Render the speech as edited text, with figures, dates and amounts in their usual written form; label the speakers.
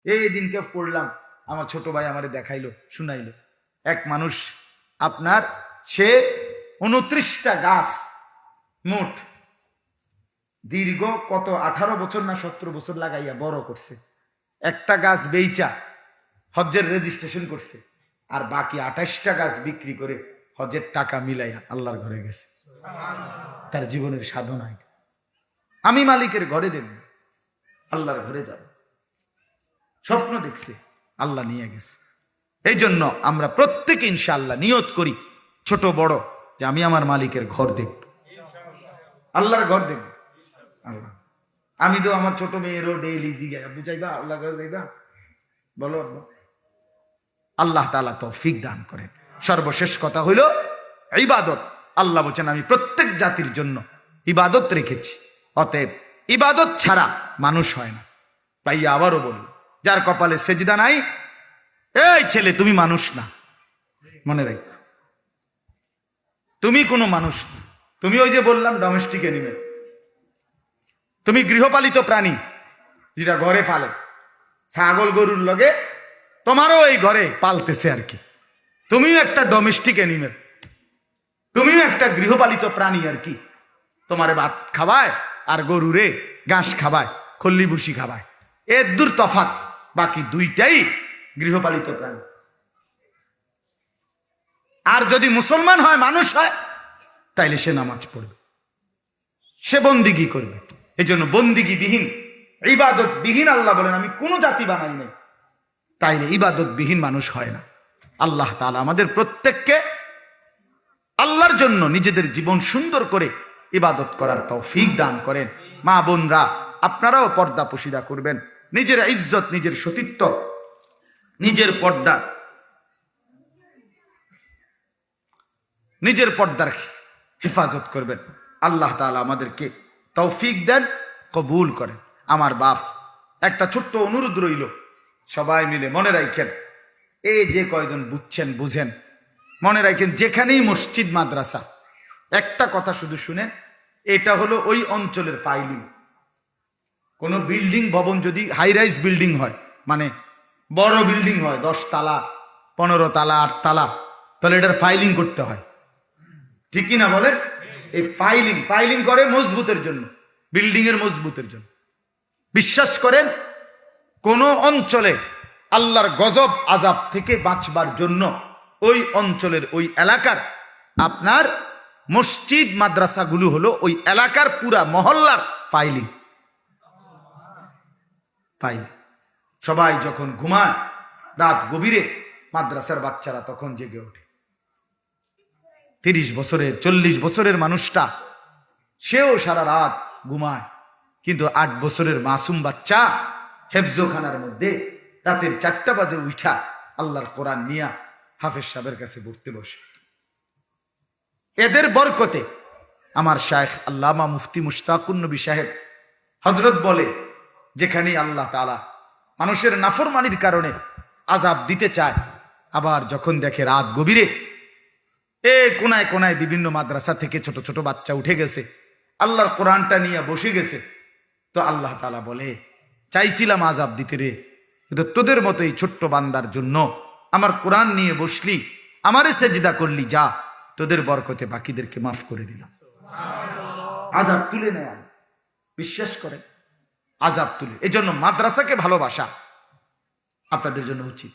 Speaker 1: এই দিনকে পড়লাম, আমার ছোট ভাই আমারে দেখাইলো, শুনাইলো। এক মানুষ আপনার সে 29টা গাছ মোট দীর্ঘ কত 18 বছর না 17 বছর লাগাইয়া বড় করছে। একটা গাছ বেইচা হজ্জের রেজিস্ট্রেশন করছে, আর বাকি 28টা গাছ বিক্রি করে হজ্জের টাকা মিলাইয়া আল্লাহর ঘরে গেছে। তার জীবনের সাধনায় আমি মালিকের ঘরে দেখব, আল্লাহর ঘরে যাব। স্বপ্ন দেখছে, আল্লাহ নিয়ে গেছে। এই জন্য আমরা প্রত্যেকে ইনশাআল্লাহ নিয়ত করি, ছোট বড়, যে আমি আমার মালিকের ঘর দেখব, আল্লাহর ঘর দেখব। আল্লাহ, আমি তো আমার ছোট মেয়েরও ডেইলি জিজ্ঞাসা, আপনি চাইবা আল্লাহ ঘরে যাইবা? বলো আল্লাহ তাআলা তৌফিক দান করেন। সর্বশেষ কথা হইল ইবাদত। আল্লাহ বলেন আমি প্রত্যেক জাতির জন্য ইবাদত রেখেছি, অতএব ইবাদত ছাড়া মানুষ হয় না। তাই আবারও বলি, যার কপালে সেজদা নাই, এই ছেলে তুমি মানুষ না, মনে রাখো তুমি কোনো মানুষ না। তুমি ওই যে বললাম ডোমেস্টিক অ্যানিমেল, তুমি গৃহপালিত প্রাণী যেটা ঘরে পালে, ছাগল গরুর লগে তোমারও এই ঘরে পালতেছে আর কি। তুমিও একটা ডোমেস্টিক অ্যানিমেল, তুমিও একটা গৃহপালিত প্রাণী আর কি। তোমারে ভাত খাওয়ায় আর গরুরে ঘাস খাওয়ায়, খল্লি ভুসি খাওয়ায়, এর দূর তফাৎ, বাকি দুইটাই গৃহপালিত প্রাণী। আর যদি মুসলমান হয়, মানুষ হয়, তাইলে সে নামাজ পড়বে, সে বন্দিগি করবে। এই জন্য বন্দিগি বিহীন, ইবাদত বিহীন, আল্লাহ বলেন আমি কোনো জাতি বানাই নাই, তাইলে ইবাদত বিহীন মানুষ হয় না। আল্লাহ তাআলা আমাদের প্রত্যেককে আল্লাহর জন্য নিজেদের জীবন সুন্দর করে ইবাদত করার তৌফিক দান করেন। মা বোনরা, আপনারাও পর্দা পশিদা করবেন, নিজের ইজ্জত, নিজের সতীত্ব, নিজের পর্দার হেফাজত করবেন। আল্লাহ তাআলা আমাদেরকে তৌফিক দেন, কবুল করেন। আমার বাপ, একটা ছোট্ট অনুরোধ রইল, সবাই মিলে মনে রাখেন, এই যে কয়জন বুঝছেন বুঝেন, মনে রাখেন যেখানেই মসজিদ মাদ্রাসা, একটা কথা শুধু শুনেন, এটা হলো ওই অঞ্চলের ফাইলিং। কোনো বিল্ডিং ভবন যদি হাই রাইজ বিল্ডিং হয়, মানে বড় বিল্ডিং হয়, 10 তালা 15 তালা 8 তালা, তাহলে এটার ফাইলিং করতে হয়, ঠিক কি না বলেন? এই ফাইলিং করে মজবুতের জন্য, বিল্ডিং এর মজবুতের জন্য। বিশ্বাস করেন, কোন অঞ্চলে আল্লাহর গজব আযাব থেকে বাঁচবার জন্য ওই অঞ্চলের, ওই এলাকার আপনার মসজিদ মাদ্রাসাগুলো হলো ওই এলাকার পুরা মহল্লার ফাইলিং। সবাই যখন ঘুমায় রাত গভীরে, মাদ্রাসার বাচ্চারা তখন জেগে ওঠে। 30 বছরের 40 বছরের মানুষটা, সেও সারা রাত ঘুমায়, কিন্তু 8 বছরের মাসুম বাচ্চা হেফজোখানার মধ্যে রাতের 4টা বাজে উঠা আল্লাহর কোরআন নিয়া হাফেজ সাহেবের কাছে পড়তে বসে। এদের বরকতে আমার শায়েখ আল্লামা মুফতি মুশতাকুন নবী সাহেব হযরত বলে, যেখানে আল্লাহ তাআলা মানুষের নাফরমানির কারণে আযাব দিতে চায়, আবার যখন দেখে রাত গভীরে কোনায় কোনায় বিভিন্ন মাদ্রাসা থেকে ছোট ছোট বাচ্চা উঠে গেছে, আল্লাহর কোরআনটা নিয়ে বসে গেছে, তো আল্লাহ তাআলা বলে, চাইছিলাম আযাব দিতে রে, কিন্তু তোদের মতো এই ছোট্ট বান্দার জন্য আমার কোরআন নিয়ে বসলি, আমারে সেজদা করলি, যা তোদের বরকতে বাকিদেরকে মাফ করে দিলাম। আযাব তুলে নেয়, বিশ্বাস করে আযাব তুলে। এই জন্য মাদ্রাসাকে ভালোবাসা আপনাদের জন্য উচিত।